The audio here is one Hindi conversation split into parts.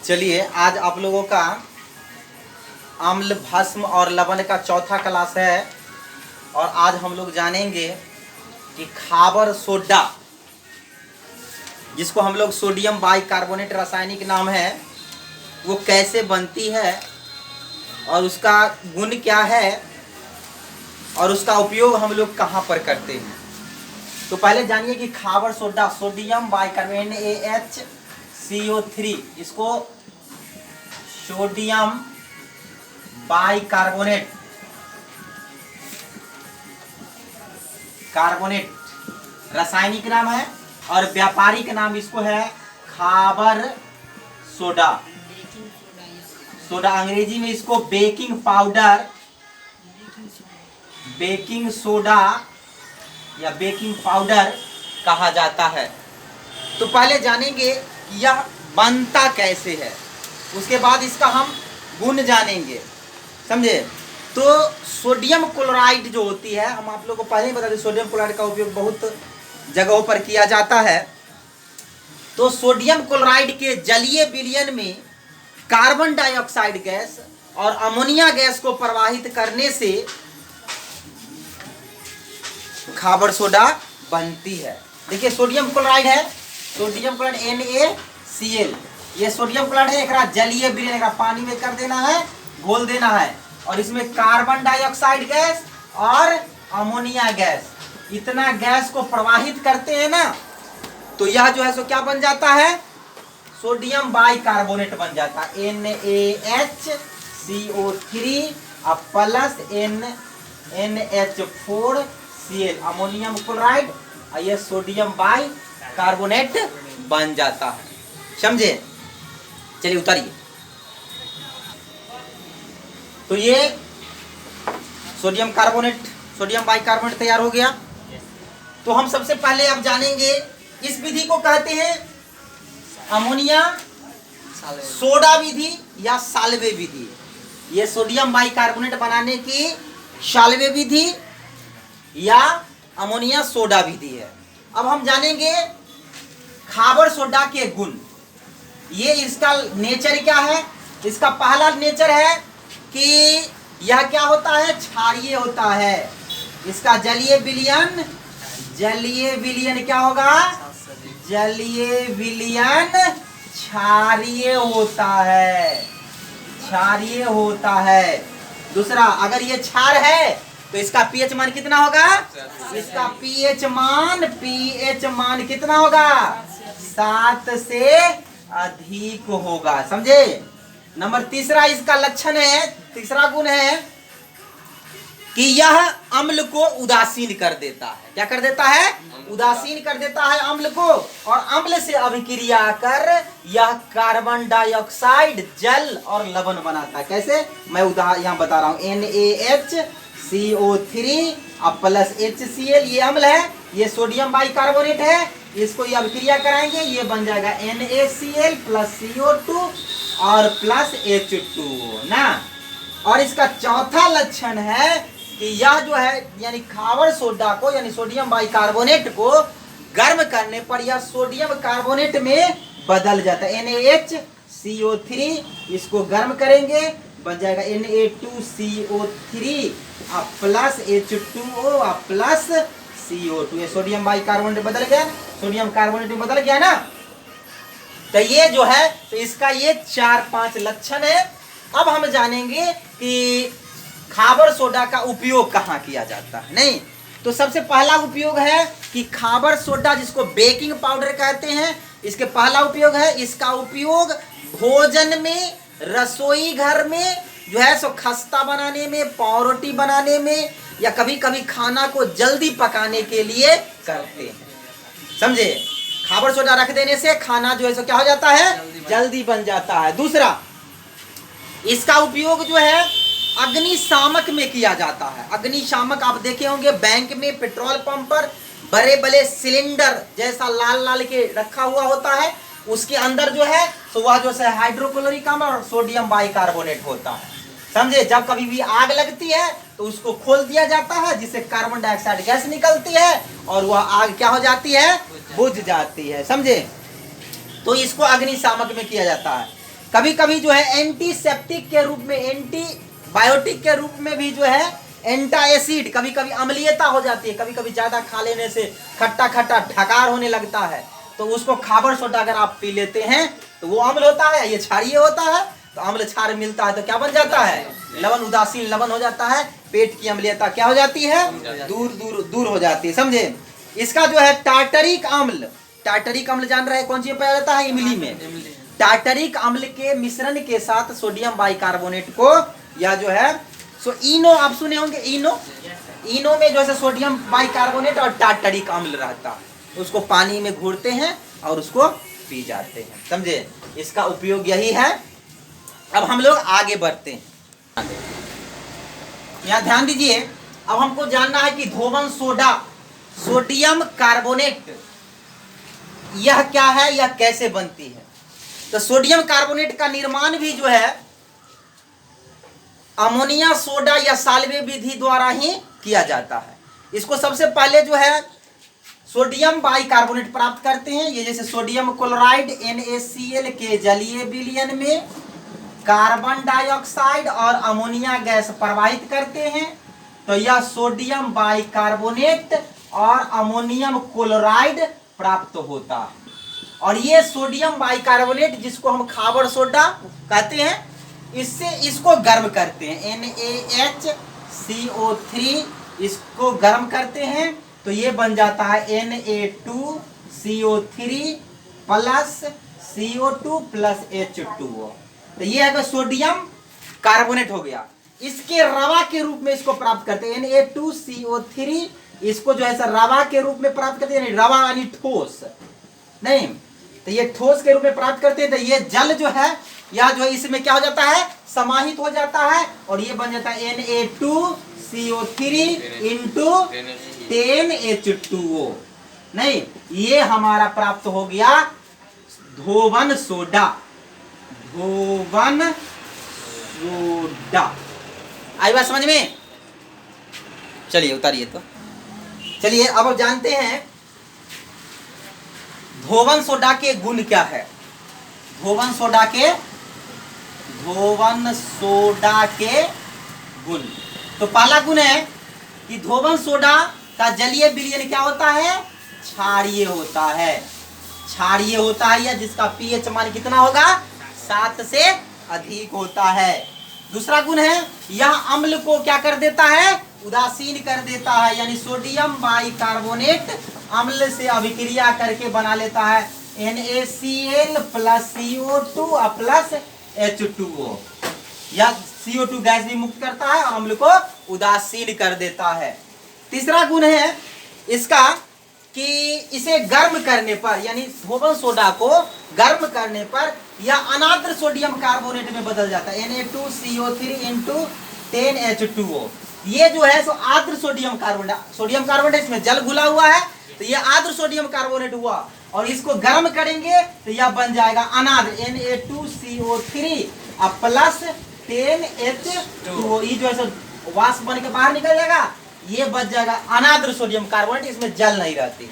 चलिए आज आप लोगों का अम्ल भस्म और लवण का चौथा क्लास है और आज हम लोग जानेंगे कि खाबर सोडा, जिसको हम लोग सोडियम बाइकार्बोनेट रासायनिक नाम है, वो कैसे बनती है और उसका गुण क्या है और उसका उपयोग हम लोग कहाँ पर करते हैं। तो पहले जानिए कि खाबर सोडा सोडियम बाइकार्बोनेट NaHCO3, इसको सोडियम बाइकार्बोनेट रासायनिक नाम है और व्यापारिक नाम इसको है खाबर सोडा। सोडा अंग्रेजी में इसको बेकिंग सोडा या बेकिंग पाउडर कहा जाता है। तो पहले जानेंगे कि यह बनता कैसे है, उसके बाद इसका हम गुण जानेंगे, समझे। तो सोडियम क्लोराइड जो होती है, हम आप लोगों को पहले ही बता दें, सोडियम क्लोराइड का उपयोग बहुत जगहों पर किया जाता है। तो सोडियम क्लोराइड के जलीय विलयन में कार्बन डाइऑक्साइड गैस और अमोनिया गैस को प्रवाहित करने से खाबर सोडा बनती है। देखिए सोडियम क्लोराइड है, सोडियम क्लोराइड NaCl, ये सोडियम क्लोराइड है, एक जलीय विलयन, एक पानी में कर देना है, घोल देना है, और इसमें कार्बन डाइऑक्साइड गैस और अमोनिया गैस, इतना गैस को प्रवाहित करते हैं ना, तो यह जो है सो क्या बन जाता है, सोडियम बाइकार्बोनेट बन जाता है, NaHCO3 plus NH4Cl, ammonium chloride, ये सोडियम बाइकार्बोनेट बन जाता है, समझे। चलिए उतारिए। तो ये सोडियम बाइकार्बोनेट तैयार हो गया। तो हम सबसे पहले अब जानेंगे इस विधि को कहते हैं अमोनिया सोडा विधि या साल्वे विधि। ये सोडियम बाइकार्बोनेट बनाने की साल्वे विधि या अमोनिया सोडा विधि है। अब हम जानेंगे खाबर सोडा के गुण। ये इसका नेचर क्या है। इसका पहला नेचर है कि यह क्या होता है, क्षारीय होता है। इसका जलीय विलयन क्या होगा, जलीय विलयन क्षारीय होता है। दूसरा, अगर ये क्षार है तो इसका पीएच मान कितना होगा, इसका पीएच मान कितना होगा, 7 से अधिक होगा, समझे। नंबर तीसरा इसका लक्षण है, तीसरा गुण है कि यह अम्ल को उदासीन कर देता है। क्या कर देता है, उदासीन कर देता है अम्ल को, और अम्ल से अभिक्रिया कर यह कार्बन डाइऑक्साइड, जल और लवण बनाता है। कैसे, मैं उदाहरण यहाँ बता रहा हूँ। NaHCO3 प्लस HCl, ये अम्ल है, ये सोडियम बाइकार्बोनेट है, इसको ये अभिक्रिया कराएंगे, ये बन जाएगा NaCl प्लस CO2 और प्लस H2 ना। और इसका चौथा लक्षण है कि यह जो है यानी खाबर सोडा को, यानी सोडियम बाइकार्बोनेट को गर्म करने पर यह सोडियम कार्बोनेट में बदल जाता है। NaHCO3, इसको गर्म करेंगे, बन जाएगा Na2CO3 plus H2O plus CO2। ये सोडियम बाइकार्बोनेट बदल गया, सोडियम कार्बोनेट में बदल गया ना। तो ये जो है, तो इसका ये 4-5 लक्षण है। अब हम जानेंगे कि खाबर सोडा का उपयोग कहाँ किया जाता है। नहीं, तो सबसे पहला उपयोग है कि खाबर सोडा, जिसको बेकिंग पाउडर कहते हैं, इसके पहला उपयोग है, इसका उपयोग भोजन में, रसोई घर में जो है सो खस्ता बनाने में, पावरोटी बनाने में, या कभी कभी खाना को जल्दी पकाने के लिए करते हैं, समझे। खाबर सोडा रख देने से खाना जो है सो क्या हो जाता है, जल्दी बन जाता है। दूसरा, इसका उपयोग जो है अग्निशामक में किया जाता है। अग्निशामक आप देखे होंगे बैंक में, पेट्रोल पंप पर बड़े बड़े सिलेंडर जैसा लाल लाल के रखा हुआ होता है, उसके अंदर जो है तो वह जो है हाइड्रोक्लोरिक अम्ल और सोडियम बाइकार्बोनेट होता है, समझे। जब कभी भी आग लगती है तो उसको खोल दिया जाता है, जिससे कार्बन डाइऑक्साइड गैस निकलती है और वह आग क्या हो जाती है, बुझ जाती है, समझे। तो इसको अग्निशामक में किया जाता है। कभी कभी जो है एंटीसेप्टिक के रूप में, एंटीबायोटिक के रूप में भी जो है एंटा एसिड, कभी कभी अम्लीयता हो जाती है, कभी कभी ज्यादा खा लेने से खट्टा खट्टा ढकार होने लगता है, तो उसको खाबर सोडा अगर आप पी लेते हैं तो वो अम्ल होता है, ये क्षारीय होता है, तो अम्ल क्षार मिलता है तो क्या बन जाता है, लवण, उदासीन लवण हो जाता है, पेट की अम्लीयता क्या हो जाती है, दूर हो जाती है, समझे। इसका जो है टार्टरिक अम्ल, टार्टरिक अम्ल जान रहे हैं कौन सी पाया जाता है, इमली में। टार्टरिक अम्ल के मिश्रण के साथ सोडियम बाइकार्बोनेट को, या जो है इनो, आप सुने होंगे इनो में जो है सोडियम बाइकार्बोनेट और टार्टरिक अम्ल रहता है, उसको पानी में घोरते हैं और उसको पी जाते हैं, समझे। इसका उपयोग यही है। अब हम लोग आगे बढ़ते हैं, यहाँ ध्यान दीजिए। अब हमको जानना है कि धोवन सोडा, सोडियम कार्बोनेट, यह क्या है, यह कैसे बनती है। तो सोडियम कार्बोनेट का निर्माण भी जो है अमोनिया सोडा या साल्वे विधि द्वारा ही किया जाता है। इसको सबसे पहले जो है सोडियम बाइकार्बोनेट प्राप्त करते हैं, ये जैसे सोडियम क्लोराइड NaCl के जलीय विलयन में कार्बन डाइऑक्साइड और अमोनिया गैस प्रवाहित करते हैं, तो यह सोडियम बाइकार्बोनेट और अमोनियम क्लोराइड प्राप्त होता है। और ये सोडियम बाइकार्बोनेट जिसको हम खाबर सोडा कहते हैं, इससे इसको गर्म करते हैं, NaHCO3, इसको गर्म करते हैं तो ये बन जाता है Na2CO3 plus CO2 plus H2O। तो ये है सोडियम कार्बोनेट हो गया। इसके रवा के रूप में इसको प्राप्त करते हैं, Na2CO3, इसको जो है रवा के रूप में प्राप्त करते हैं, रवा यानी ठोस नहीं, तो ये ठोस के रूप में प्राप्त करते हैं, तो ये जल जो है या जो है इसमें क्या हो जाता है, समाहित हो जाता है, और ये बन जाता है Na2CO3 इंटू 10H2O। नहीं, ये हमारा प्राप्त हो गया धोवन सोडा, धोवन सोडा। आई बात समझ में। चलिए उतारिए, तो चलिए अब जानते हैं धोवन सोडा के गुण क्या है। धोवन सोडा के गुण, तो पहला गुण है कि धोवन सोडा का जलीय विलयन क्या होता है, क्षारीय होता है, क्षारीय होता है, या जिसका पीएच मान कितना होगा, 7 से अधिक होता है। दूसरा गुण है यह अम्ल को क्या कर देता है, उदासीन कर देता है, यानी सोडियम बाइकार्बोनेट अम्ल से अभिक्रिया करके बना लेता है NaCl plus CO2 plus H2O, या CO2 गैस भी मुक्त करता है और अम्ल को उदासीन कर देता है। तीसरा गुण है इसका कि इसे गर्म करने पर, यानी धोवन सोडा को गर्म करने पर यह अनाद्र सोडियम कार्बोनेट में बदल जाता है, Na2CO3 इंटू 10H2O। ये जो है सो आद्र सोडियम कार्बोनेट, इसमें जल घुला हुआ है, तो ये आद्र सोडियम कार्बोनेट हुआ, और इसको गर्म करेंगे तो यह बन जाएगा अनाद्र Na2CO3 प्लस 10H2O। ये जो है सो वाष्प बन के बाहर निकल जाएगा, ये बच जाएगा अनाद्र सोडियम कार्बोनेट, इसमें जल नहीं रहती।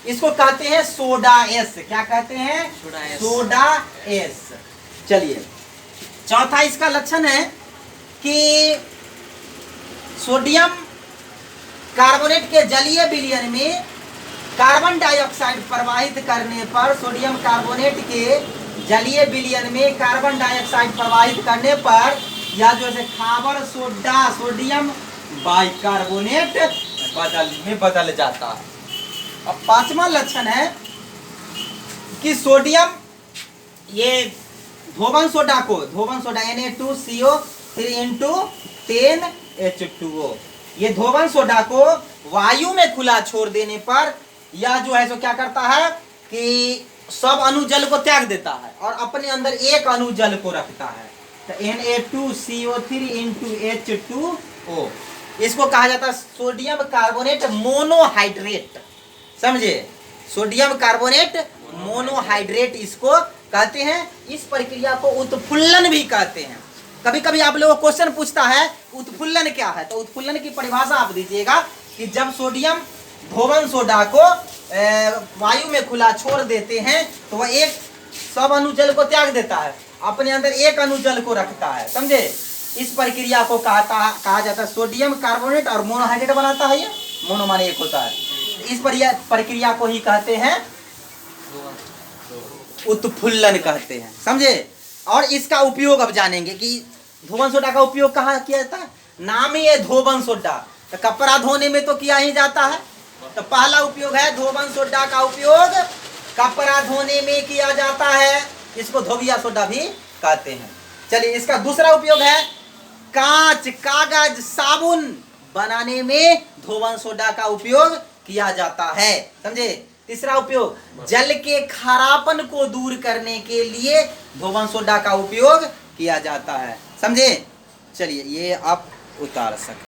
इसको कहते हैं सोडा एस। क्या कहते हैं, सोडा एस। चलिए चौथा इसका लक्षण है कि सोडियम कार्बोनेट के जलीय विलयन में कार्बन डाइऑक्साइड प्रवाहित करने पर, सोडियम कार्बोनेट के जलीय विलयन में कार्बन डाइऑक्साइड प्रवाहित करने पर या जो है खाबर सोडा सोडियम बाइकार्बोनेट बदल जाता है। अब पांचवा लक्षण है कि सोडियम, ये धोवन सोडा Na2CO3 इंटू 10H2O, ये धोवन सोडा को वायु में खुला छोड़ देने पर यह जो है सो क्या करता है कि सब अणु जल को त्याग देता है और अपने अंदर एक अणु जल को रखता है, तो Na2CO3 इंटू H2O। इसको कहा जाता है सोडियम कार्बोनेट मोनोहाइड्रेट, समझे, सोडियम कार्बोनेट मोनोहाइड्रेट इसको कहते हैं। इस प्रक्रिया को उत्फुल्लन भी कहते हैं। कभी कभी आप लोगों को क्वेश्चन पूछता है उत्फुल्लन क्या है, तो उत्फुल्लन की परिभाषा आप दीजिएगा कि जब सोडियम धोवन सोडा को वायु में खुला छोड़ देते हैं तो वह एक सब अणु जल को त्याग देता है अपने अंदर एक अणु जल को रखता है, समझे। इस प्रक्रिया को कहा जाता है सोडियम कार्बोनेट, और मोनोहाइड्रेट बनाता है ये, मोनो माने एक होता है। इस प्रक्रिया को ही कहते हैं उत्फुल्लन कहते हैं, समझे। और इसका उपयोग अब जानेंगे कि धोबन सोडा का उपयोग कहाँ किया जाता है। नाम ही है धोबन सोडा, तो कपड़ा धोने में तो किया ही जाता है। तो पहला उपयोग है धोबन सोडा का उपयोग कपड़ा धोने में किया जाता है, इसको धोबिया सोडा भी कहते हैं। चलिए, इसका दूसरा उपयोग है कांच, कागज, साबुन बनाने में धोबन सोडा का उपयोग किया जाता है, समझे। तीसरा उपयोग जल के खारापन को दूर करने के लिए धोबन सोडा का उपयोग किया जाता है, समझे। चलिए, ये आप उतार सकते।